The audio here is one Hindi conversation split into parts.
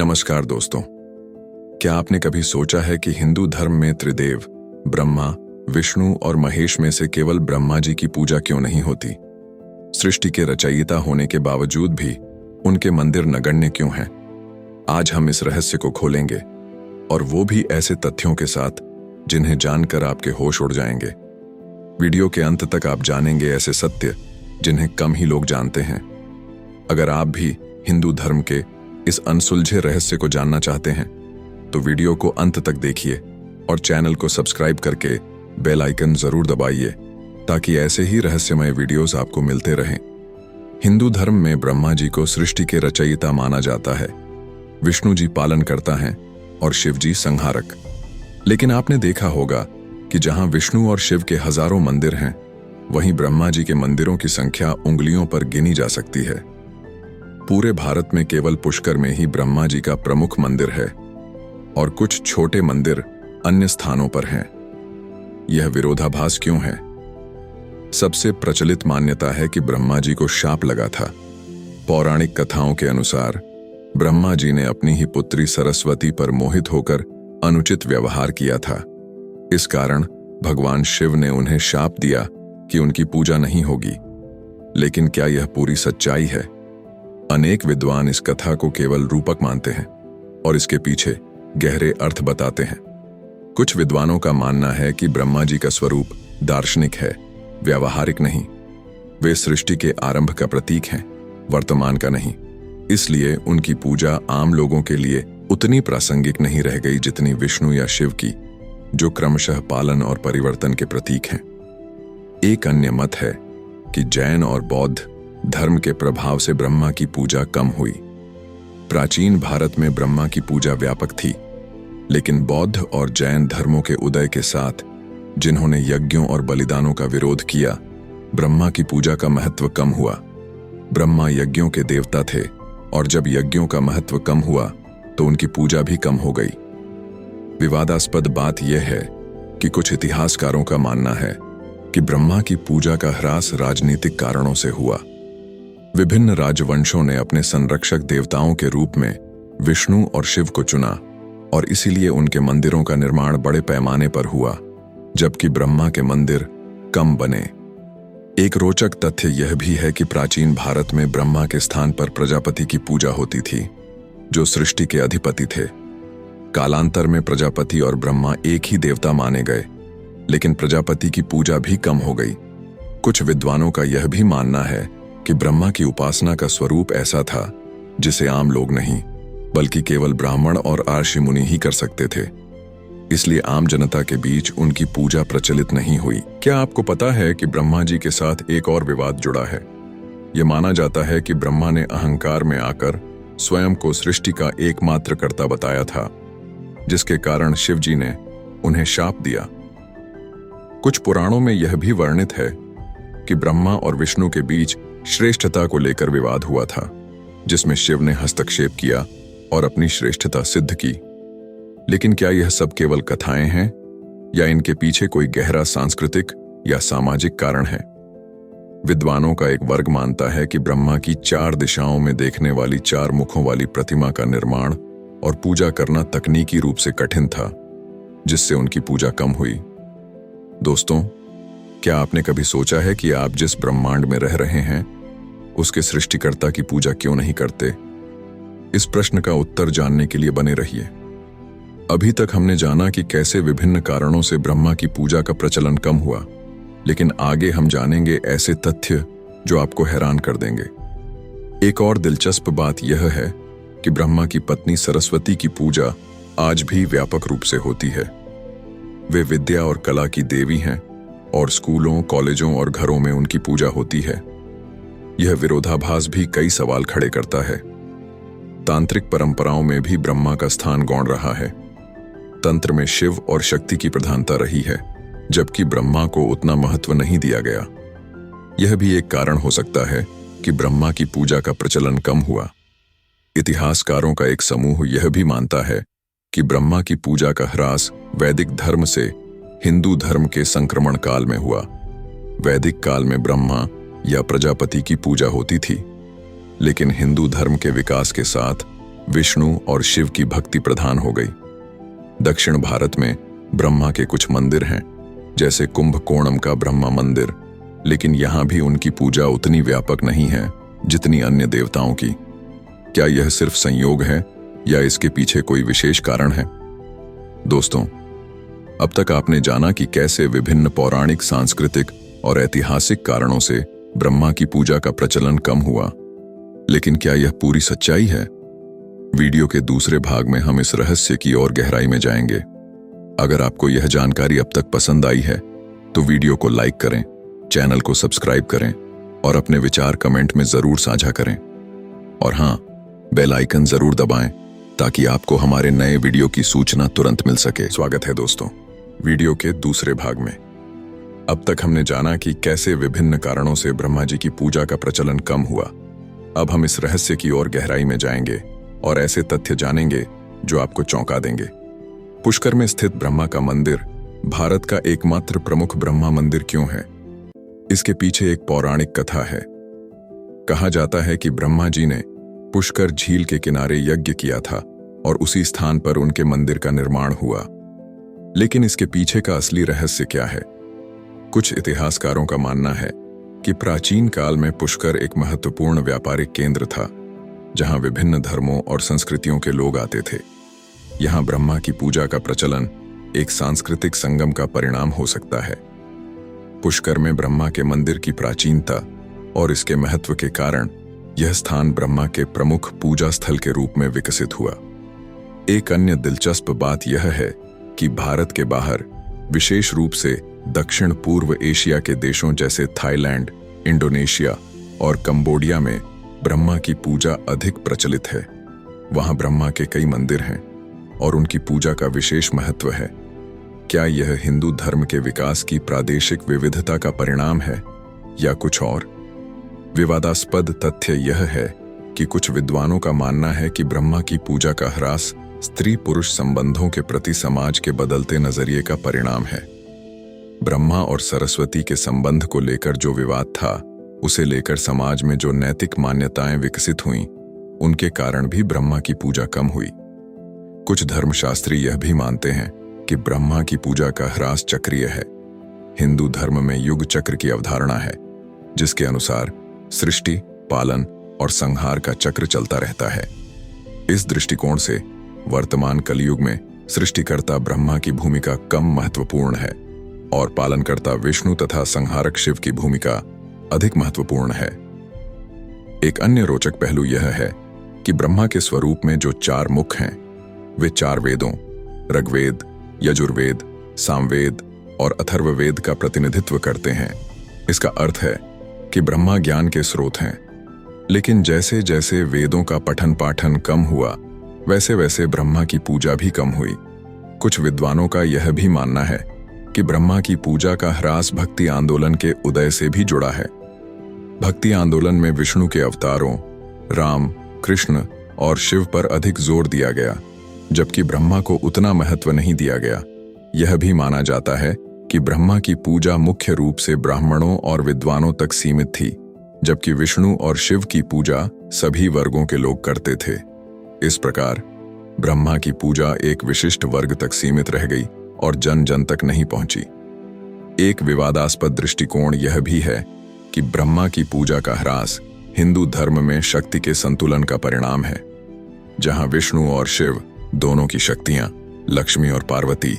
नमस्कार दोस्तों। क्या आपने कभी सोचा है कि हिंदू धर्म में त्रिदेव ब्रह्मा, विष्णु और महेश में से केवल ब्रह्मा जी की पूजा क्यों नहीं होती? सृष्टि के रचयिता होने के बावजूद भी उनके मंदिर नगण्य क्यों हैं? आज हम इस रहस्य को खोलेंगे, और वो भी ऐसे तथ्यों के साथ जिन्हें जानकर आपके होश उड़ जाएंगे। वीडियो के अंत तक आप जानेंगे ऐसे सत्य जिन्हें कम ही लोग जानते हैं। अगर आप भी हिंदू धर्म के इस अनसुलझे रहस्य को जानना चाहते हैं तो वीडियो को अंत तक देखिए और चैनल को सब्सक्राइब करके बेल आइकन जरूर दबाइए ताकि ऐसे ही रहस्यमय वीडियोस आपको मिलते रहें। हिंदू धर्म में ब्रह्मा जी को सृष्टि के रचयिता माना जाता है, विष्णु जी पालन करता है और शिव जी संहारक। लेकिन आपने देखा होगा कि जहां विष्णु और शिव के हजारों मंदिर हैं, वहीं ब्रह्मा जी के मंदिरों की संख्या उंगलियों पर गिनी जा सकती है। पूरे भारत में केवल पुष्कर में ही ब्रह्मा जी का प्रमुख मंदिर है और कुछ छोटे मंदिर अन्य स्थानों पर हैं। यह विरोधाभास क्यों है? सबसे प्रचलित मान्यता है कि ब्रह्मा जी को शाप लगा था। पौराणिक कथाओं के अनुसार ब्रह्मा जी ने अपनी ही पुत्री सरस्वती पर मोहित होकर अनुचित व्यवहार किया था। इस कारण भगवान शिव ने उन्हें शाप दिया कि उनकी पूजा नहीं होगी। लेकिन क्या यह पूरी सच्चाई है? अनेक विद्वान इस कथा को केवल रूपक मानते हैं और इसके पीछे गहरे अर्थ बताते हैं। कुछ विद्वानों का मानना है कि ब्रह्मा जी का स्वरूप दार्शनिक है, व्यावहारिक नहीं। वे सृष्टि के आरंभ का प्रतीक हैं, वर्तमान का नहीं। इसलिए उनकी पूजा आम लोगों के लिए उतनी प्रासंगिक नहीं रह गई जितनी विष्णु या शिव की, जो क्रमशः पालन और परिवर्तन के प्रतीक हैं। एक अन्य मत है कि जैन और बौद्ध धर्म के प्रभाव से ब्रह्मा की पूजा कम हुई। प्राचीन भारत में ब्रह्मा की पूजा व्यापक थी, लेकिन बौद्ध और जैन धर्मों के उदय के साथ, जिन्होंने यज्ञों और बलिदानों का विरोध किया, ब्रह्मा की पूजा का महत्व कम हुआ। ब्रह्मा यज्ञों के देवता थे और जब यज्ञों का महत्व कम हुआ तो उनकी पूजा भी कम हो गई। विवादास्पद बात यह है कि कुछ इतिहासकारों का मानना है कि ब्रह्मा की पूजा का ह्रास राजनीतिक कारणों से हुआ। विभिन्न राजवंशों ने अपने संरक्षक देवताओं के रूप में विष्णु और शिव को चुना और इसीलिए उनके मंदिरों का निर्माण बड़े पैमाने पर हुआ, जबकि ब्रह्मा के मंदिर कम बने। एक रोचक तथ्य यह भी है कि प्राचीन भारत में ब्रह्मा के स्थान पर प्रजापति की पूजा होती थी, जो सृष्टि के अधिपति थे। कालांतर में प्रजापति और ब्रह्मा एक ही देवता माने गए, लेकिन प्रजापति की पूजा भी कम हो गई। कुछ विद्वानों का यह भी मानना है कि ब्रह्मा की उपासना का स्वरूप ऐसा था जिसे आम लोग नहीं, बल्कि केवल ब्राह्मण और ऋषि मुनि ही कर सकते थे। इसलिए आम जनता के बीच उनकी पूजा प्रचलित नहीं हुई। क्या आपको पता है कि ब्रह्मा जी के साथ एक और विवाद जुड़ा है? यह माना जाता है कि ब्रह्मा ने अहंकार में आकर स्वयं को सृष्टि का एकमात्र कर्ता बताया था, जिसके कारण शिव जी ने उन्हें शाप दिया। कुछ पुराणों में यह भी वर्णित है कि ब्रह्मा और विष्णु के बीच श्रेष्ठता को लेकर विवाद हुआ था, जिसमें शिव ने हस्तक्षेप किया और अपनी श्रेष्ठता सिद्ध की। लेकिन क्या यह सब केवल कथाएं हैं या इनके पीछे कोई गहरा सांस्कृतिक या सामाजिक कारण है? विद्वानों का एक वर्ग मानता है कि ब्रह्मा की 4 दिशाओं में देखने वाली 4 मुखों वाली प्रतिमा का निर्माण और पूजा करना तकनीकी रूप से कठिन था, जिससे उनकी पूजा कम हुई। दोस्तों, क्या आपने कभी सोचा है कि आप जिस ब्रह्मांड में रह रहे हैं, उसके सृष्टिकर्ता की पूजा क्यों नहीं करते? इस प्रश्न का उत्तर जानने के लिए बने रहिए। अभी तक हमने जाना कि कैसे विभिन्न कारणों से ब्रह्मा की पूजा का प्रचलन कम हुआ, लेकिन आगे हम जानेंगे ऐसे तथ्य जो आपको हैरान कर देंगे। एक और दिलचस्प बात यह है कि ब्रह्मा की पत्नी सरस्वती की पूजा आज भी व्यापक रूप से होती है। वे विद्या और कला की देवी हैं और स्कूलों, कॉलेजों और घरों में उनकी पूजा होती है। यह विरोधाभास भी कई सवाल खड़े करता है। तांत्रिक परंपराओं में भी ब्रह्मा का स्थान गौण रहा है। तंत्र में शिव और शक्ति की प्रधानता रही है, जबकि ब्रह्मा को उतना महत्व नहीं दिया गया। यह भी एक कारण हो सकता है कि ब्रह्मा की पूजा का प्रचलन कम हुआ। इतिहासकारों का एक समूह यह भी मानता है कि ब्रह्मा की पूजा का ह्रास वैदिक धर्म से हिंदू धर्म के संक्रमण काल में हुआ। वैदिक काल में ब्रह्मा या प्रजापति की पूजा होती थी, लेकिन हिंदू धर्म के विकास के साथ विष्णु और शिव की भक्ति प्रधान हो गई। दक्षिण भारत में ब्रह्मा के कुछ मंदिर हैं, जैसे कुंभकोणम का ब्रह्मा मंदिर, लेकिन यहां भी उनकी पूजा उतनी व्यापक नहीं है जितनी अन्य देवताओं की। क्या यह सिर्फ संयोग है या इसके पीछे कोई विशेष कारण है? दोस्तों, अब तक आपने जाना कि कैसे विभिन्न पौराणिक, सांस्कृतिक और ऐतिहासिक कारणों से ब्रह्मा की पूजा का प्रचलन कम हुआ, लेकिन क्या यह पूरी सच्चाई है? वीडियो के दूसरे भाग में हम इस रहस्य की और गहराई में जाएंगे। अगर आपको यह जानकारी अब तक पसंद आई है तो वीडियो को लाइक करें, चैनल को सब्सक्राइब करें और अपने विचार कमेंट में जरूर साझा करें। और हाँ, बेल आइकन जरूर दबाएं ताकि आपको हमारे नए वीडियो की सूचना तुरंत मिल सके। स्वागत है दोस्तों, वीडियो के दूसरे भाग में। अब तक हमने जाना कि कैसे विभिन्न कारणों से ब्रह्मा जी की पूजा का प्रचलन कम हुआ। अब हम इस रहस्य की ओर गहराई में जाएंगे और ऐसे तथ्य जानेंगे जो आपको चौंका देंगे। पुष्कर में स्थित ब्रह्मा का मंदिर भारत का एकमात्र प्रमुख ब्रह्मा मंदिर क्यों है? इसके पीछे एक पौराणिक कथा है। कहा जाता है कि ब्रह्मा जी ने पुष्कर झील के किनारे यज्ञ किया था और उसी स्थान पर उनके मंदिर का निर्माण हुआ। लेकिन इसके पीछे का असली रहस्य क्या है? कुछ इतिहासकारों का मानना है कि प्राचीन काल में पुष्कर एक महत्वपूर्ण व्यापारिक केंद्र था, जहां विभिन्न धर्मों और संस्कृतियों के लोग आते थे। यहां ब्रह्मा की पूजा का प्रचलन एक सांस्कृतिक संगम का परिणाम हो सकता है। पुष्कर में ब्रह्मा के मंदिर की प्राचीनता और इसके महत्व के कारण यह स्थान ब्रह्मा के प्रमुख पूजा स्थल के रूप में विकसित हुआ। एक अन्य दिलचस्प बात यह है कि भारत के बाहर, विशेष रूप से दक्षिण पूर्व एशिया के देशों जैसे थाईलैंड, इंडोनेशिया और कंबोडिया में ब्रह्मा की पूजा अधिक प्रचलित है। वहां ब्रह्मा के कई मंदिर हैं और उनकी पूजा का विशेष महत्व है। क्या यह हिंदू धर्म के विकास की प्रादेशिक विविधता का परिणाम है या कुछ और? विवादास्पद तथ्य यह है कि कुछ विद्वानों का मानना है कि ब्रह्मा की पूजा का ह्रास स्त्री पुरुष संबंधों के प्रति समाज के बदलते नजरिए का परिणाम है। ब्रह्मा और सरस्वती के संबंध को लेकर जो विवाद था, उसे लेकर समाज में जो नैतिक मान्यताएं विकसित हुईं, उनके कारण भी ब्रह्मा की पूजा कम हुई। कुछ धर्मशास्त्री यह भी मानते हैं कि ब्रह्मा की पूजा का ह्रास चक्रीय है। हिंदू धर्म में युग चक्र की अवधारणा है, जिसके अनुसार सृष्टि, पालन और संहार का चक्र चलता रहता है। इस दृष्टिकोण से वर्तमान कलयुग में सृष्टिकर्ता ब्रह्मा की भूमिका कम महत्वपूर्ण है और पालनकर्ता विष्णु तथा संहारक शिव की भूमिका अधिक महत्वपूर्ण है। एक अन्य रोचक पहलू यह है कि ब्रह्मा के स्वरूप में जो चार मुख हैं, वे चार वेदों ऋग्वेद, यजुर्वेद, सामवेद और अथर्ववेद का प्रतिनिधित्व करते हैं। इसका अर्थ है कि ब्रह्मा ज्ञान के स्रोत हैं। लेकिन जैसे जैसे वेदों का पठन पाठन कम हुआ, वैसे वैसे ब्रह्मा की पूजा भी कम हुई। कुछ विद्वानों का यह भी मानना है कि ब्रह्मा की पूजा का ह्रास भक्ति आंदोलन के उदय से भी जुड़ा है। भक्ति आंदोलन में विष्णु के अवतारों राम, कृष्ण और शिव पर अधिक जोर दिया गया, जबकि ब्रह्मा को उतना महत्व नहीं दिया गया। यह भी माना जाता है कि ब्रह्मा की पूजा मुख्य रूप से ब्राह्मणों और विद्वानों तक सीमित थी, जबकि विष्णु और शिव की पूजा सभी वर्गों के लोग करते थे। इस प्रकार ब्रह्मा की पूजा एक विशिष्ट वर्ग तक सीमित रह गई और जन जन तक नहीं पहुंची। एक विवादास्पद दृष्टिकोण यह भी है कि ब्रह्मा की पूजा का ह्रास हिंदू धर्म में शक्ति के संतुलन का परिणाम है। जहां विष्णु और शिव दोनों की शक्तियां, लक्ष्मी और पार्वती,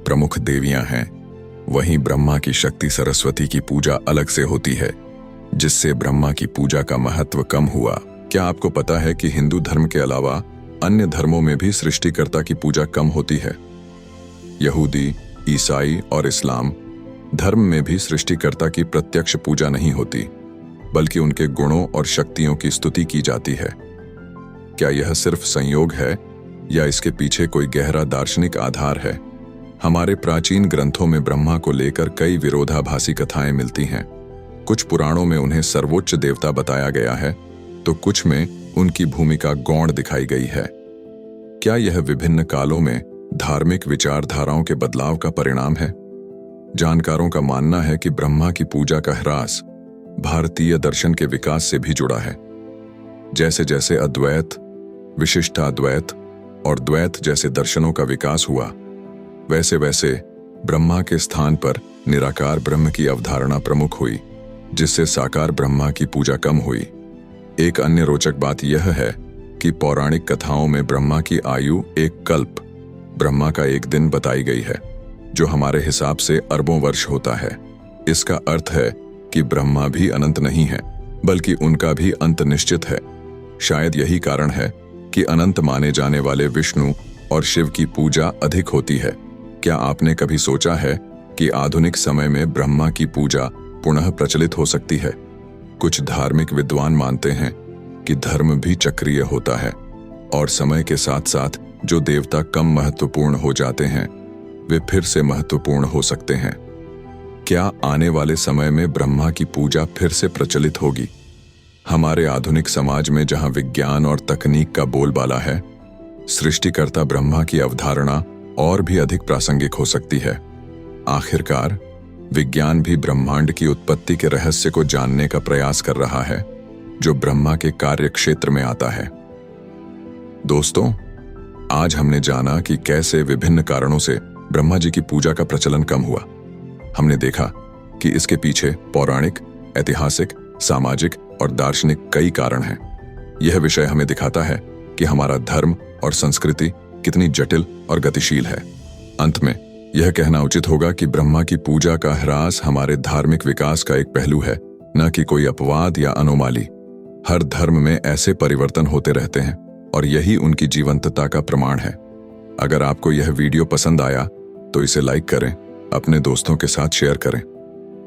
प्रमुख देवियां हैं, वहीं ब्रह्मा की शक्ति सरस्वती की पूजा अलग से होती है, जिससे ब्रह्मा की पूजा का महत्व कम हुआ। क्या आपको पता है कि हिंदू धर्म के अलावा अन्य धर्मों में भी सृष्टिकर्ता की पूजा कम होती है? यहूदी, ईसाई और इस्लाम धर्म में भी सृष्टिकर्ता की प्रत्यक्ष पूजा नहीं होती, बल्कि उनके गुणों और शक्तियों की स्तुति की जाती है। क्या यह सिर्फ संयोग है या इसके पीछे कोई गहरा दार्शनिक आधार है? हमारे प्राचीन ग्रंथों में ब्रह्मा को लेकर कई विरोधाभासी कथाएं मिलती हैं। कुछ पुराणों में उन्हें सर्वोच्च देवता बताया गया है, तो कुछ में उनकी भूमिका गौण दिखाई गई है। क्या यह विभिन्न कालों में धार्मिक विचारधाराओं के बदलाव का परिणाम है? जानकारों का मानना है कि ब्रह्मा की पूजा का ह्रास भारतीय दर्शन के विकास से भी जुड़ा है। जैसे जैसे अद्वैत, विशिष्टाद्वैत और द्वैत जैसे दर्शनों का विकास हुआ, वैसे वैसे ब्रह्मा के स्थान पर निराकार ब्रह्म की अवधारणा प्रमुख हुई, जिससे साकार ब्रह्मा की पूजा कम हुई। एक अन्य रोचक बात यह है कि पौराणिक कथाओं में ब्रह्मा की आयु एक कल्प, ब्रह्मा का एक दिन बताई गई है, जो हमारे हिसाब से अरबों वर्ष होता है। इसका अर्थ है कि ब्रह्मा भी अनंत नहीं है, बल्कि उनका भी अंत निश्चित है। शायद यही कारण है कि अनंत माने जाने वाले विष्णु और शिव की पूजा अधिक होती है। क्या आपने कभी सोचा है कि आधुनिक समय में ब्रह्मा की पूजा पुनः प्रचलित हो सकती है? कुछ धार्मिक विद्वान मानते हैं कि धर्म भी चक्रीय होता है और समय के साथ साथ जो देवता कम महत्वपूर्ण हो जाते हैं वे फिर से महत्वपूर्ण हो सकते हैं। क्या आने वाले समय में ब्रह्मा की पूजा फिर से प्रचलित होगी? हमारे आधुनिक समाज में जहां विज्ञान और तकनीक का बोलबाला है, सृष्टिकर्ता ब्रह्मा की अवधारणा और भी अधिक प्रासंगिक हो सकती है। आखिरकार विज्ञान भी ब्रह्मांड की उत्पत्ति के रहस्य को जानने का प्रयास कर रहा है, जो ब्रह्मा के कार्य क्षेत्र में आता है। दोस्तों, आज हमने जाना कि कैसे विभिन्न कारणों से ब्रह्मा जी की पूजा का प्रचलन कम हुआ। हमने देखा कि इसके पीछे पौराणिक, ऐतिहासिक, सामाजिक और दार्शनिक कई कारण हैं। यह विषय हमें दिखाता है कि हमारा धर्म और संस्कृति कितनी जटिल और गतिशील है। अंत में यह कहना उचित होगा कि ब्रह्मा की पूजा का ह्रास हमारे धार्मिक विकास का एक पहलू है, न कि कोई अपवाद या अनोमाली। हर धर्म में ऐसे परिवर्तन होते रहते हैं और यही उनकी जीवंतता का प्रमाण है। अगर आपको यह वीडियो पसंद आया तो इसे लाइक करें, अपने दोस्तों के साथ शेयर करें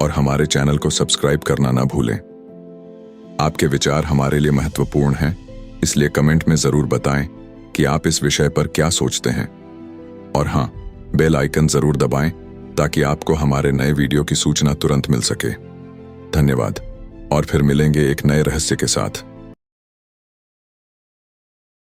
और हमारे चैनल को सब्सक्राइब करना ना भूलें। आपके विचार हमारे लिए महत्वपूर्ण हैं, इसलिए कमेंट में जरूर बताएं कि आप इस विषय पर क्या सोचते हैं। और हाँ, बेल आइकन जरूर दबाएं ताकि आपको हमारे नए वीडियो की सूचना तुरंत मिल सके। धन्यवाद और फिर मिलेंगे एक नए रहस्य के साथ।